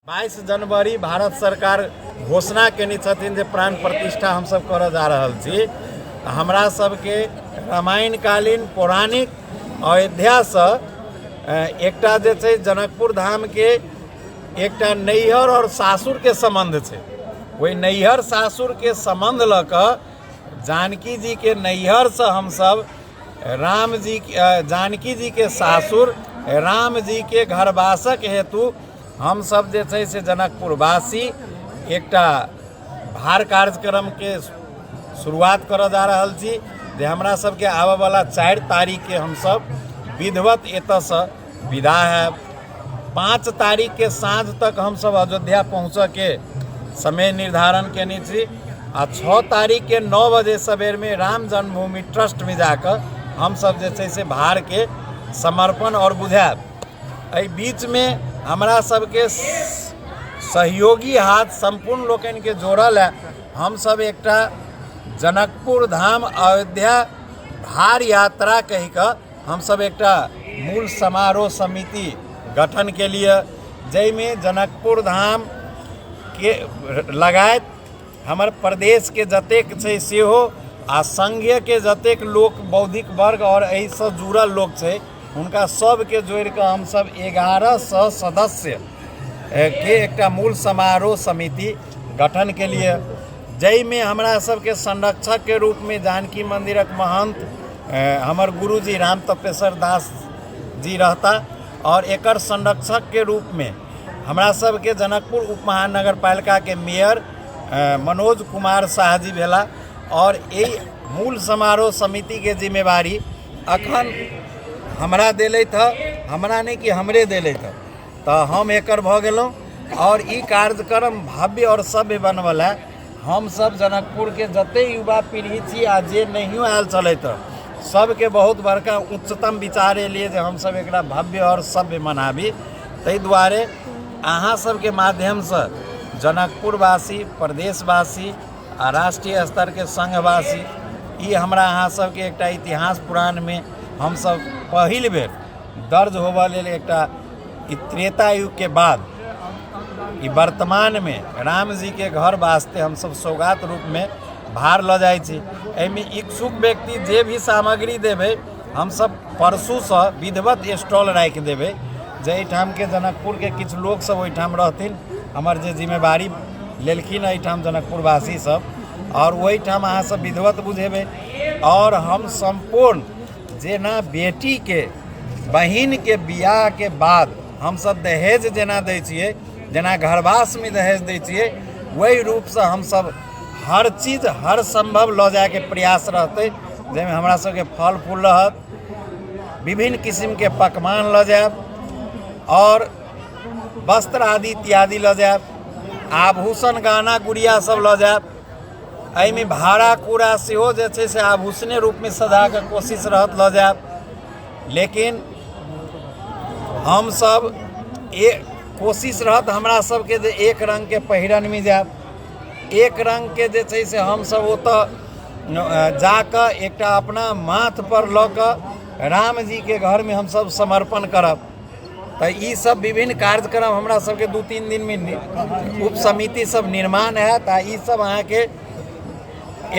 22 जनवरी भारत सरकार घोषणा केने छथिन जे प्राण प्रतिष्ठा हम सब कर जा रहल छी। हमरा सबके रामायणकालीन पौराणिक अयोध्या से एकटा जे छै जनकपुर धाम के एकटा नैहर और सासुर के संबंध छै। वही नैहर सासुर के संबंध ल क जानकी जी के नैहर से हम सब राम जी जानकी जी के सासुर राम जी के घरवासक हेतु हम सब जे छै से जनकपुरवासी एकटा भार कार्यक्रम के शुरुआत कर जा रहल छी जे हमरा सबके आबे वाला 4 तारीख के हम सब विधिवत एतऽ से विदा है। 5 तारीख के साँझ तक हम सब अयोध्या पहुँचे के समय निर्धारण केने छी आ 6 तारीख के 9 बजे सवेर में राम जन्मभूमि ट्रस्ट में जाकर हम सब जे छै से भार के समर्पण और बुझाएब। एहि बीच में हमरा सबके सहयोगी हाथ संपूर्ण लोकन के जोड़ल है। हम सब एकटा जनकपुर धाम अयोध्या भार यात्रा कहि कऽ हम सब एकटा मूल समारोह समिति गठन के लिए जैमे जनकपुर धाम के लगायत हमर प्रदेश के जतेक छै सेहो आ संघीय के जतेक लोक बौद्धिक वर्ग और एहि से जुड़ल लोक छै उनका सब के जोड़ के हम सब 1100 सदस्य के एकटा मूल समारोह समिति गठन के लिए जै में हमरा सब के संरक्षक के रूप में जानकी मंदिरक महंत हमर गुरुजी राम तपेश्वर दास जी रहता और एकर संरक्षक के रूप में हमरा सब के जनकपुर उप महानगर पालिका के मेयर मनोज कुमार शाह जी भेला और यही मूल समारोह समिति के जिम्मेवारी अखन हमरा देले था, हमरा नहीं कि हमरे देले था, तो हम एकर भ गेलौं और ई कार्यक्रम भव्य और सभ्य बनवला। हम सब जनकपुर के जते युवा पीढ़ी छी आ जे नहियो आयल चले तो सबके बहुत बड़का उच्चतम विचार लिए जे हम सब एकरा भव्य और सभ्य मनाबी। ताहि दुआरे अहाँ सबके माध्यम से जनकपुरवासी प्रदेशवासी आ राष्ट्रीय स्तर के संघवासी ई हमरा अहाँ सबके एकटा इतिहास पुराण में हम सब पहिल बेर दर्ज होबा लेल एकटा त्रेता युग के बाद ई वर्तमान में राम जी के घर वास्ते हम सब सौगात रूप में भार ल जाय छी। एहिमे इच्छुक व्यक्ति जे भी सामग्री देवे हम सब परसू से विधिवत स्टॉल राख देवे जे ठाम के जनकपुर के किछु लोग सब ओहिठाम रहथिन हमर जे जिम्मेवारी लेलखिन एहिठाम जनकपुरवासी सब और ओहिठाम अहाँ सब विधिवत बुझेबै और हम संपूर्ण जेना बेटी के बहिन के बियाह के बाद हम सब दहेज जेना दै छियै जेना घरवास में दहेज दै छियै वही रूप से हम सब हर चीज हर संभव ल जाए के प्रयास रहते जैमे हमरा सबके फल फूल रहत विभिन्न किस्म के पकवान ल जाएब और वस्त्र आदि इत्यादि ल जाएब आभूषण गहना गुड़िया सब ल जाएब। एहिमे भाड़ा कूड़ा सेहो जे छै से आभूषणे रूप में सजा के कोशिश रहत ल जाएब। लेकिन हम सब कोशिश रहत हमरा सबके जे एक रंग के पहिरन में जाएब एक रंग के जे छै से हम सब ओतऽ जाकर एकटा अपना माथ पर ल क राम जी के घर में हम सब समर्पण करब। तो ई सब विभिन्न कार्यक्रम हमरा सबके 2-3 दिन में उप समिति सब निर्माण है ता ई सब अहाँ के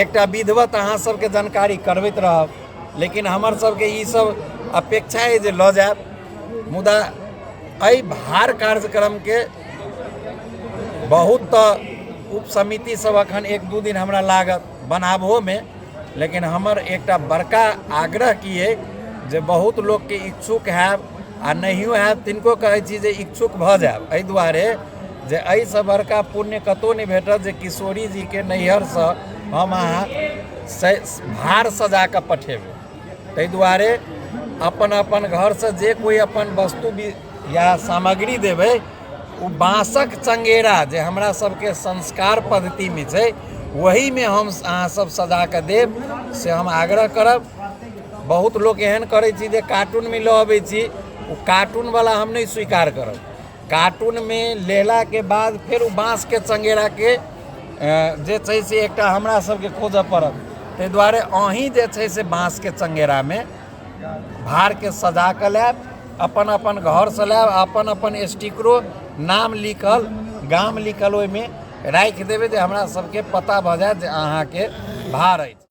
एकटा विधिवत अहाँ सबके जानकारी करबैत रहब। लेकिन हमर सबके ई सब अपेक्षा है जे ल जाएब मुदा एहि भार कार्यक्रम के बहुत उप समिति सब अखन 1-2 दिन हमरा लागत बनाबहो में। लेकिन हमर एकटा बड़का आग्रह की है जे बहुत लोग के इच्छुक हैब आ नहियो हैब तिनको कहै छी जे इच्छुक भ जाएब एहि दुआरे जे एहि से बड़का पुण्य कतौ नहीं भेटत जे किशोरी जी के नैहर से हम अहाँ भार सजा के पठेबै। ताहि दुआरे अपन अपन घर से जे कोई अपन वस्तु या सामग्री देवे वो बाँसक चंगेरा जे हमरा सबके संस्कार पद्धति में छै वही में हम अहाँ सब सजा के देब से हम आग्रह करब। बहुत लोग एहन करे छी जे कार्टून में ल अबै छी वो कार्टून वाला हम नहीं स्वीकार करब। कार्टून में लेला के बाद फिर बाँस के चंगेरा के जे छै से एकटा हमरा सबके खोजऽ पड़त। ताहि दुआरे अहीं जे छै से बाँस के चंगेरा में भार के सजा के लायब अपन अपन घर से लायब अपन अपन स्टिकरो नाम लिखल गाम लिखल ओहिमे राखि देबै जे हमरा सबके पता भऽ जायत जे अहाँके भार अछि।